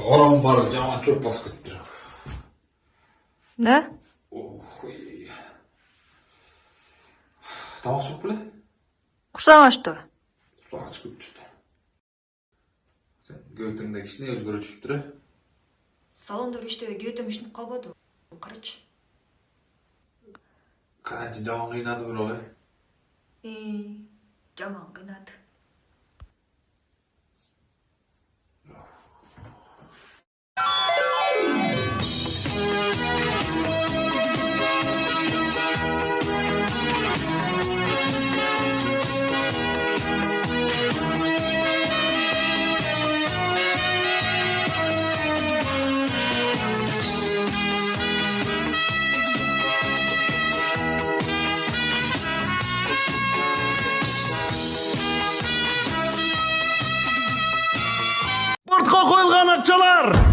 Oram бар, жаман чөп басып кетті. Ne? Тамақ жоқ біле? Құрсаң ашты. Құлақ көп жүрді. Сен götіңді кішіне өзгөріп жүрді. Салонда иштебей göтüm ишинип калбады. Карачы. Карантин жаман кыйнады бирок, Жаман кыйнады. Портқа қойылған ақшалар